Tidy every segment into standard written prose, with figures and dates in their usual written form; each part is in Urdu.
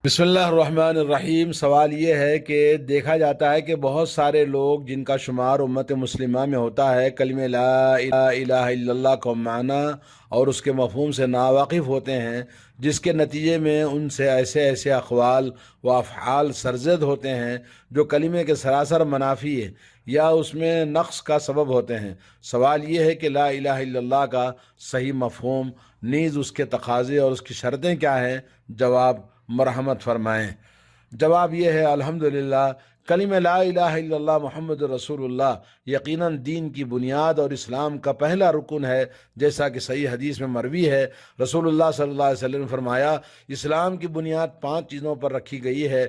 بسم اللہ الرحمن الرحیم۔ سوال یہ ہے کہ دیکھا جاتا ہے کہ بہت سارے لوگ جن کا شمار امت مسلمہ میں ہوتا ہے کلمہ لا الہ الا اللہ کو معنی اور اس کے مفہوم سے ناواقف ہوتے ہیں، جس کے نتیجے میں ان سے ایسے اقوال و افعال سرزد ہوتے ہیں جو کلمے کے سراسر منافی ہے یا اس میں نقص کا سبب ہوتے ہیں۔ سوال یہ ہے کہ لا الہ الا اللہ کا صحیح مفہوم نیز اس کے تقاضے اور اس کی شرطیں کیا ہیں؟ جواب مرحمت فرمائیں۔ جواب یہ ہے، الحمدللہ کلمہ لا الہ الا اللہ محمد رسول اللہ یقیناً دین کی بنیاد اور اسلام کا پہلا رکن ہے، جیسا کہ صحیح حدیث میں مروی ہے۔ رسول اللہ صلی اللہ علیہ وسلم نے فرمایا، اسلام کی بنیاد 5 چیزوں پر رکھی گئی ہے۔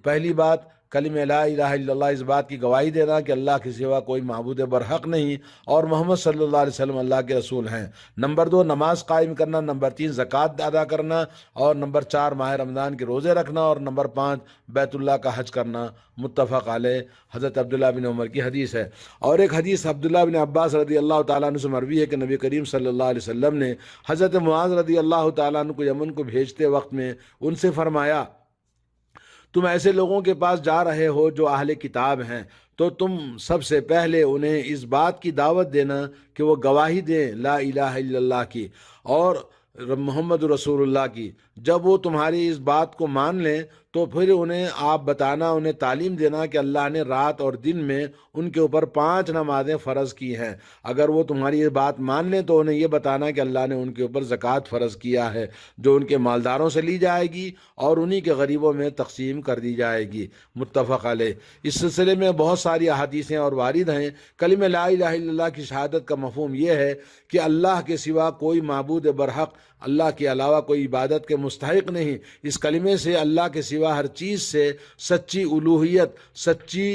پہلی بات، کلمہ لا الہ الا اللہ اس بات کی گواہی دینا کہ اللہ کے سوا کوئی معبود برحق نہیں اور محمد صلی اللہ علیہ وسلم اللہ کے رسول ہیں۔ نمبر 2، نماز قائم کرنا۔ نمبر 3، زکوٰۃ ادا کرنا۔ اور نمبر 4، ماہ رمضان کے روزے رکھنا۔ اور نمبر 5، بیت اللہ کا حج کرنا۔ متفق علیہ۔ حضرت عبداللہ بن عمر کی حدیث ہے۔ اور ایک حدیث عبداللہ بن عباس رضی اللہ تعالیٰ عنہ سے مروی ہے کہ نبی کریم صلی اللہ علیہ وسلم نے حضرت معاذ رضی اللہ تعالیٰ عنہ کو یمن کو بھیجتے وقت میں ان سے فرمایا، تم ایسے لوگوں کے پاس جا رہے ہو جو اہل کتاب ہیں، تو تم سب سے پہلے انہیں اس بات کی دعوت دینا کہ وہ گواہی دیں لا الہ الا اللہ کی اور محمد رسول اللہ کی۔ جب وہ تمہاری اس بات کو مان لیں تو پھر انہیں آپ بتانا، انہیں تعلیم دینا کہ اللہ نے رات اور دن میں ان کے اوپر 5 نمازیں فرض کی ہیں۔ اگر وہ تمہاری یہ بات مان لیں تو انہیں یہ بتانا کہ اللہ نے ان کے اوپر زکوٰۃ فرض کیا ہے، جو ان کے مالداروں سے لی جائے گی اور انہی کے غریبوں میں تقسیم کر دی جائے گی۔ متفق علیہ۔ اس سلسلے میں بہت ساری احادیثیں اور وارد ہیں۔ کلمہ لا الہ الا اللہ کی شہادت کا مفہوم یہ ہے کہ اللہ کے سوا کوئی معبود برحق، اللہ کے علاوہ کوئی عبادت کے مستحق نہیں۔ اس کلمے سے اللہ کے سوا ہر چیز سے سچی الوہیت، سچی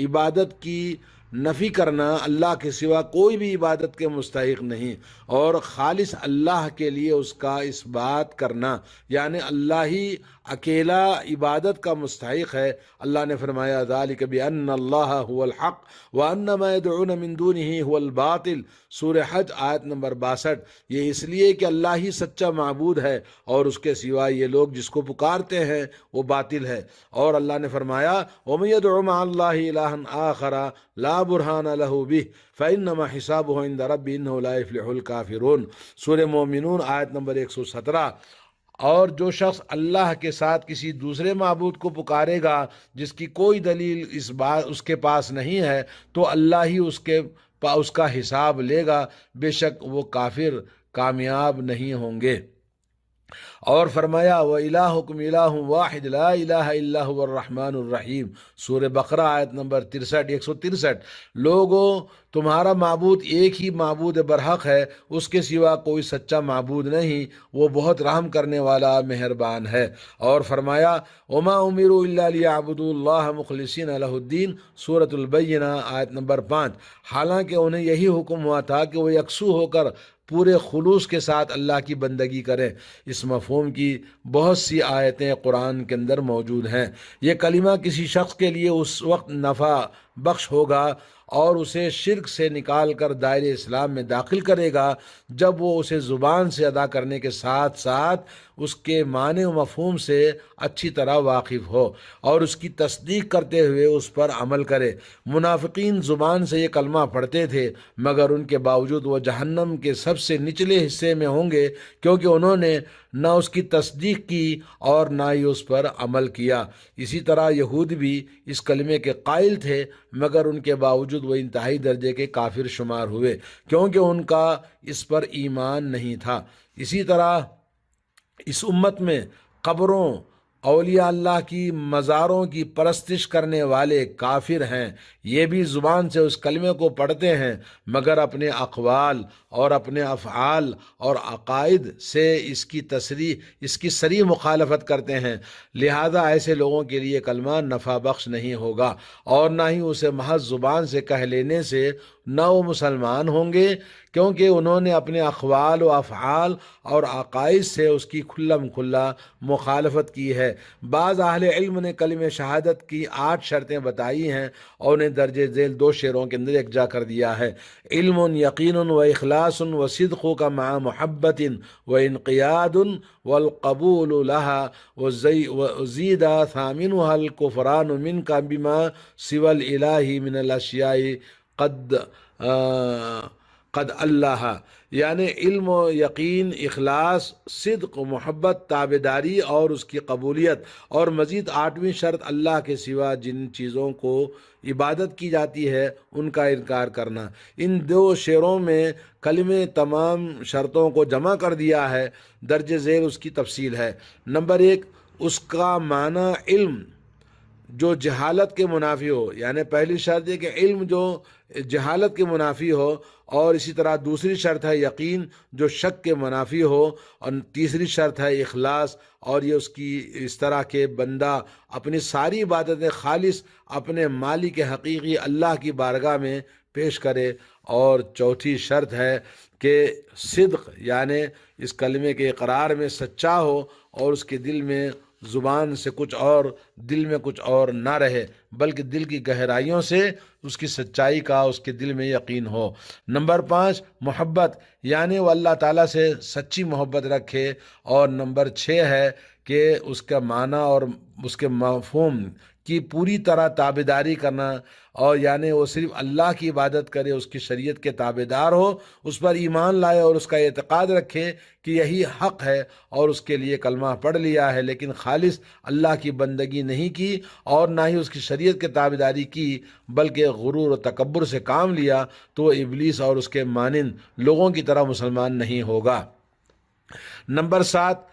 عبادت کی نفی کرنا، اللہ کے سوا کوئی بھی عبادت کے مستحق نہیں، اور خالص اللہ کے لیے اس کا اس بات کرنا، یعنی اللہ ہی اکیلا عبادت کا مستحق ہے۔ اللہ نے فرمایا، ذالک بأن اللہ هو الحق وأن ما يدعون من دونه هو الباطل۔ سورہ حج آیت نمبر 62۔ یہ اس لیے کہ اللہ ہی سچا معبود ہے اور اس کے سوا یہ لوگ جس کو پکارتے ہیں وہ باطل ہے۔ اور اللہ نے فرمایا، وَمَن يَدْعُ مَعَ اللَّهِ إِلَٰهًا آخَرَ لَا بُرْهَانَ لَهُ بِهِ فَإِنَّمَا حِسَابُهُ عِندَ رَبِّهِ إِنَّهُ لَا يُفْلِحُ الْكَافِرُونَ۔ سورہ مومنون آیت نمبر 117۔ اور جو شخص اللہ کے ساتھ کسی دوسرے معبود کو پکارے گا جس کی کوئی دلیل اس بات اس کے پاس نہیں ہے، تو اللہ ہی اس کا حساب لے گا، بے شک وہ کافر کامیاب نہیں ہوں گے۔ اور فرمایا، وَإِلَٰهُكُمْ إِلَٰهٌ وَاحِدٌ لَا إِلَٰهَ إِلَّا هُوَ الرَّحْمَٰنُ الرَّحِيمُ۔ سورہ بقرہ آیت نمبر 163۔ لوگو، تمہارا معبود ایک ہی معبود برحق ہے، اس کے سوا کوئی سچا معبود نہیں، وہ بہت رحم کرنے والا مہربان ہے۔ اور فرمایا، وَمَا أُمِرُوا إِلَّا لِيَعْبُدُوا اللَّهَ مُخْلِصِينَ لَهُ الدِّينَ۔ سورۃ البینہ آیت نمبر 5۔ حالانکہ انہیں یہی حکم ہوا تھا کہ وہ یکسو ہو کر پورے خلوص کے ساتھ اللہ کی بندگی کریں۔ اس مفہوم کی بہت سی آیتیں قرآن کے اندر موجود ہیں۔ یہ کلمہ کسی شخص کے لیے اس وقت نفع بخش ہوگا اور اسے شرک سے نکال کر دائرہ اسلام میں داخل کرے گا جب وہ اسے زبان سے ادا کرنے کے ساتھ ساتھ اس کے معنی و مفہوم سے اچھی طرح واقف ہو اور اس کی تصدیق کرتے ہوئے اس پر عمل کرے۔ منافقین زبان سے یہ کلمہ پڑھتے تھے، مگر ان کے باوجود وہ جہنم کے سب سے نچلے حصے میں ہوں گے، کیونکہ انہوں نے نہ اس کی تصدیق کی اور نہ ہی اس پر عمل کیا۔ اسی طرح یہود بھی اس کلمے کے قائل تھے، مگر ان کے باوجود وہ انتہائی درجے کے کافر شمار ہوئے، کیونکہ ان کا اس پر ایمان نہیں تھا۔ اسی طرح اس امت میں قبروں، اولیاء اللہ کی مزاروں کی پرستش کرنے والے کافر ہیں، یہ بھی زبان سے اس کلمے کو پڑھتے ہیں، مگر اپنے اقوال اور اپنے افعال اور عقائد سے اس کی صریح مخالفت کرتے ہیں۔ لہذا ایسے لوگوں کے لیے کلمہ نفع بخش نہیں ہوگا، اور نہ ہی اسے محض زبان سے کہہ لینے سے نہ وہ مسلمان ہوں گے کیونکہ انہوں نے اپنے اقوال و افعال اور عقائد سے اس کی کھلم کھلا مخالفت کی ہے۔ بعض اہل علم نے کلمہ شہادت کی 8 شرطیں بتائی ہیں اور انہیں درج ذیل 2 شعروں کے اندر یکجا کر دیا ہے: علم یقین و اخلاص و صدق کا مع محبت و انقیاد والقبول لها وزید ثامنها الکفران منک بما سوى الالہ من الاشیاء قد اللہ، یعنی علم و یقین، اخلاص، صدق و محبت، تابعداری اور اس کی قبولیت، اور مزید 8ویں شرط اللہ کے سوا جن چیزوں کو عبادت کی جاتی ہے ان کا انکار کرنا۔ ان 2 شعروں میں کلمے تمام شرطوں کو جمع کر دیا ہے۔ درج ذیل اس کی تفصیل ہے۔ نمبر 1، اس کا معنی علم جو جہالت کے منافی ہو، یعنی پہلی شرط ہے کہ علم جو جہالت کے منافی ہو، اور اسی طرح دوسری شرط ہے یقین جو شک کے منافی ہو، اور تیسری شرط ہے اخلاص، اور یہ اس طرح کے بندہ اپنی ساری عبادتیں خالص اپنے مالک حقیقی اللہ کی بارگاہ میں پیش کرے، اور چوتھی شرط ہے کہ صدق، یعنی اس کلمے کے اقرار میں سچا ہو اور اس کے دل میں زبان سے کچھ اور دل میں کچھ اور نہ رہے، بلکہ دل کی گہرائیوں سے اس کی سچائی کا اس کے دل میں یقین ہو۔ نمبر 5، محبت، یعنی وہ اللہ تعالیٰ سے سچی محبت رکھے۔ اور نمبر 6 ہے کہ اس کا معنی اور اس کے مفہوم کی پوری طرح تابعداری کرنا، اور یعنی وہ صرف اللہ کی عبادت کرے، اس کی شریعت کے تابعدار ہو، اس پر ایمان لائے اور اس کا اعتقاد رکھے کہ یہی حق ہے، اور اس کے لیے کلمہ پڑھ لیا ہے لیکن خالص اللہ کی بندگی نہیں کی اور نہ ہی اس کی شریعت کے تابعداری کی، بلکہ غرور و تکبر سے کام لیا، تو وہ ابلیس اور اس کے مانند لوگوں کی طرح مسلمان نہیں ہوگا۔ نمبر 7،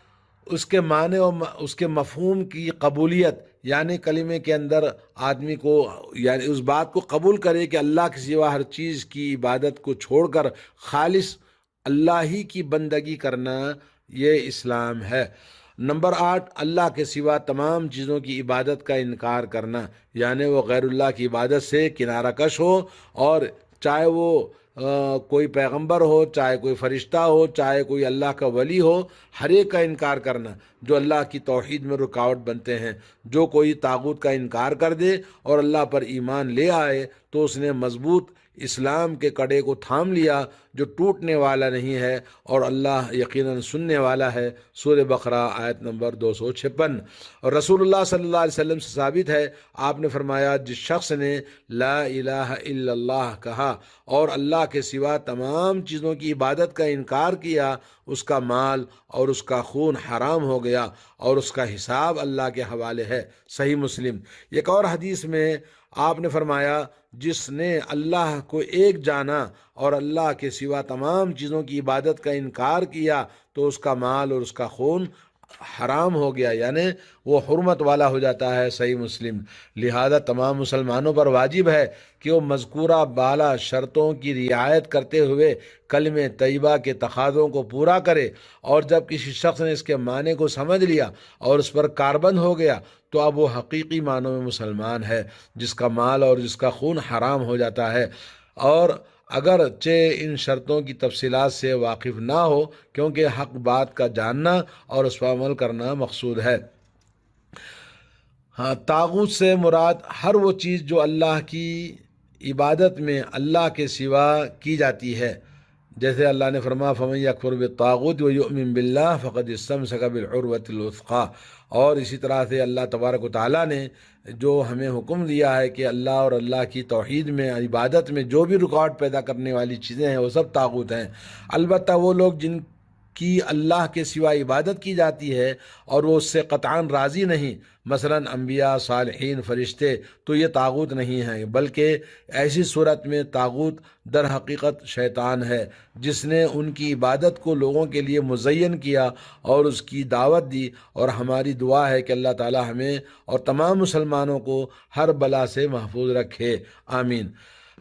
اس کے معنی اور اس کے مفہوم کی قبولیت، یعنی کلمے کے اندر آدمی کو یعنی اس بات کو قبول کرے کہ اللہ کے سوا ہر چیز کی عبادت کو چھوڑ کر خالص اللہ ہی کی بندگی کرنا، یہ اسلام ہے۔ نمبر 8، اللہ کے سوا تمام چیزوں کی عبادت کا انکار کرنا، یعنی وہ غیر اللہ کی عبادت سے کنارہ کش ہو، اور چاہے وہ کوئی پیغمبر ہو، چاہے کوئی فرشتہ ہو، چاہے کوئی اللہ کا ولی ہو، ہر ایک کا انکار کرنا جو اللہ کی توحید میں رکاوٹ بنتے ہیں۔ جو کوئی طاغوت کا انکار کر دے اور اللہ پر ایمان لے آئے تو اس نے مضبوط اسلام کے کڑے کو تھام لیا جو ٹوٹنے والا نہیں ہے، اور اللہ یقیناً سننے والا ہے۔ سورہ بقرہ آیت نمبر 256۔ اور رسول اللہ صلی اللہ علیہ وسلم سے ثابت ہے، آپ نے فرمایا، جس شخص نے لا الہ الا اللہ کہا اور اللہ کے سوا تمام چیزوں کی عبادت کا انکار کیا، اس کا مال اور اس کا خون حرام ہو گیا اور اس کا حساب اللہ کے حوالے ہے۔ صحیح مسلم۔ ایک اور حدیث میں آپ نے فرمایا، جس نے اللہ کو ایک جانا اور اللہ کے سوا تمام چیزوں کی عبادت کا انکار کیا تو اس کا مال اور اس کا خون حرام ہو گیا، یعنی وہ حرمت والا ہو جاتا ہے۔ صحیح مسلم۔ لہذا تمام مسلمانوں پر واجب ہے کہ وہ مذکورہ بالا شرطوں کی رعایت کرتے ہوئے کلمہ طیبہ کے تقاضوں کو پورا کرے، اور جب کسی شخص نے اس کے معنی کو سمجھ لیا اور اس پر کاربند ہو گیا تو اب وہ حقیقی معنوں میں مسلمان ہے، جس کا مال اور جس کا خون حرام ہو جاتا ہے، اور اگرچہ ان شرطوں کی تفصیلات سے واقف نہ ہو، کیونکہ حق بات کا جاننا اور اس پر عمل کرنا مقصود ہے۔ طاغوت سے مراد ہر وہ چیز جو اللہ کی عبادت میں اللہ کے سوا کی جاتی ہے، جیسے اللہ نے فرمایا فَمَن يَكْفُرْ بِالطَّاغُوتِ وَيُؤْمِن بِاللَّهِ فَقَدِ اسْتَمْسَكَ بِالْعُرْوَةِ الْوُثْقَىٰ۔ اور اسی طرح سے اللہ تبارک و تعالیٰ نے جو ہمیں حکم دیا ہے کہ اللہ اور اللہ کی توحید میں عبادت میں جو بھی رکاوٹ پیدا کرنے والی چیزیں ہیں وہ سب طاغوت ہیں۔ البتہ وہ لوگ جن کی اللہ کے سوا عبادت کی جاتی ہے اور وہ اس سے قطعاً راضی نہیں، مثلا انبیاء، صالحین، فرشتے، تو یہ طاغوت نہیں ہیں، بلکہ ایسی صورت میں طاغوت در حقیقت شیطان ہے، جس نے ان کی عبادت کو لوگوں کے لیے مزین کیا اور اس کی دعوت دی۔ اور ہماری دعا ہے کہ اللہ تعالی ہمیں اور تمام مسلمانوں کو ہر بلا سے محفوظ رکھے، آمین۔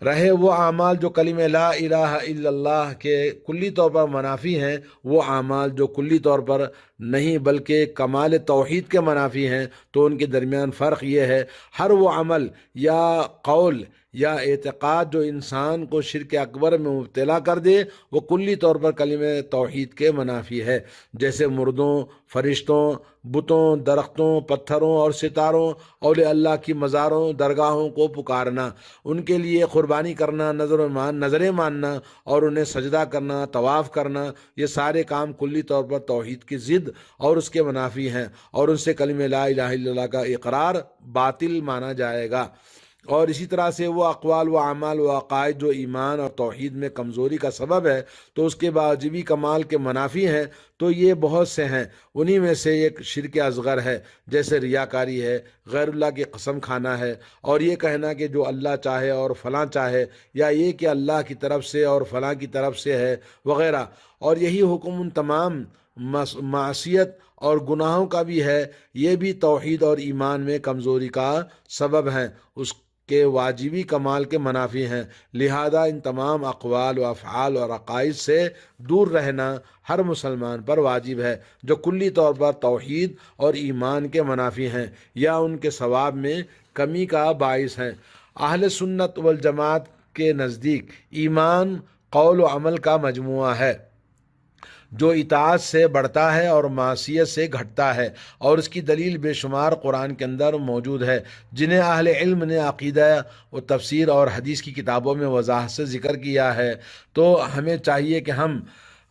رہے وہ اعمال جو کلمہ لا الہ الا اللہ کے کلی طور پر منافی ہیں، وہ اعمال جو کلی طور پر نہیں بلکہ کمال توحید کے منافی ہیں، تو ان کے درمیان فرق یہ ہے، ہر وہ عمل یا قول یا اعتقاد جو انسان کو شرک اکبر میں مبتلا کر دے وہ کلی طور پر کلمہ توحید کے منافی ہے، جیسے مردوں، فرشتوں، بتوں، درختوں، پتھروں اور ستاروں، اولیاء اللہ کی مزاروں، درگاہوں کو پکارنا، ان کے لیے قربانی کرنا، نظریں ماننا اور انہیں سجدہ کرنا، طواف کرنا، یہ سارے کام کلی طور پر توحید کی ضد اور اس کے منافی ہیں، اور ان سے کلمہ لا الہ الا اللہ کا اقرار باطل مانا جائے گا۔ اور اسی طرح سے وہ اقوال و اعمال و عقائد جو ایمان اور توحید میں کمزوری کا سبب ہے تو اس کے واجبی کمال کے منافی ہیں، تو یہ بہت سے ہیں۔ انہی میں سے ایک شرک اصغر ہے، جیسے ریاکاری ہے، غیر اللہ کی قسم کھانا ہے، اور یہ کہنا کہ جو اللہ چاہے اور فلاں چاہے، یا یہ کہ اللہ کی طرف سے اور فلاں کی طرف سے ہے وغیرہ۔ اور یہی حکم ان تمام معصیت اور گناہوں کا بھی ہے، یہ بھی توحید اور ایمان میں کمزوری کا سبب ہیں، اس کے واجبی کمال کے منافی ہیں۔ لہذا ان تمام اقوال و افعال اور عقائد سے دور رہنا ہر مسلمان پر واجب ہے جو کلی طور پر توحید اور ایمان کے منافی ہیں یا ان کے ثواب میں کمی کا باعث ہیں۔ اہل سنت والجماعت کے نزدیک ایمان قول و عمل کا مجموعہ ہے جو اطاعت سے بڑھتا ہے اور معصیت سے گھٹتا ہے، اور اس کی دلیل بے شمار قرآن کے اندر موجود ہے، جنہیں اہل علم نے عقیدہ و تفسیر اور حدیث کی کتابوں میں وضاحت سے ذکر کیا ہے۔ تو ہمیں چاہیے کہ ہم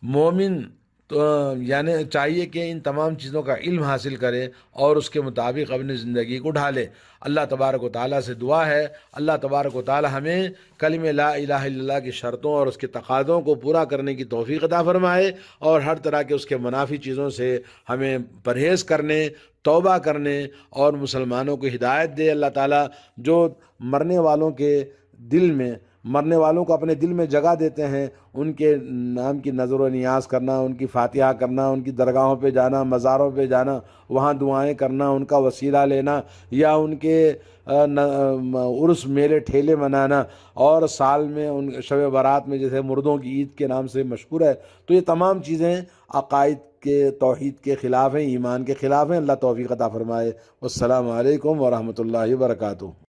مومن یعنی چاہیے کہ ان تمام چیزوں کا علم حاصل کرے اور اس کے مطابق اپنی زندگی کو ڈھالے۔ اللہ تبارک و تعالیٰ سے دعا ہے اللہ تبارک و تعالیٰ ہمیں کلمہ لا الہ الا اللہ کی شرطوں اور اس کے تقاضوں کو پورا کرنے کی توفیق عطا فرمائے، اور ہر طرح کے اس کے منافی چیزوں سے ہمیں پرہیز کرنے، توبہ کرنے اور مسلمانوں کو ہدایت دے۔ اللہ تعالیٰ جو مرنے والوں کو اپنے دل میں جگہ دیتے ہیں، ان کے نام کی نظر و نیاز کرنا، ان کی فاتحہ کرنا، ان کی درگاہوں پہ جانا، مزاروں پہ جانا، وہاں دعائیں کرنا، ان کا وسیلہ لینا، یا ان کے عرس میلے ٹھیلے منانا، اور سال میں ان شب برات میں جیسے مردوں کی عید کے نام سے مشہور ہے، تو یہ تمام چیزیں عقائد کے توحید کے خلاف ہیں، ایمان کے خلاف ہیں۔ اللہ توفیق عطا فرمائے۔ والسلام علیکم ورحمۃ اللہ وبرکاتہ۔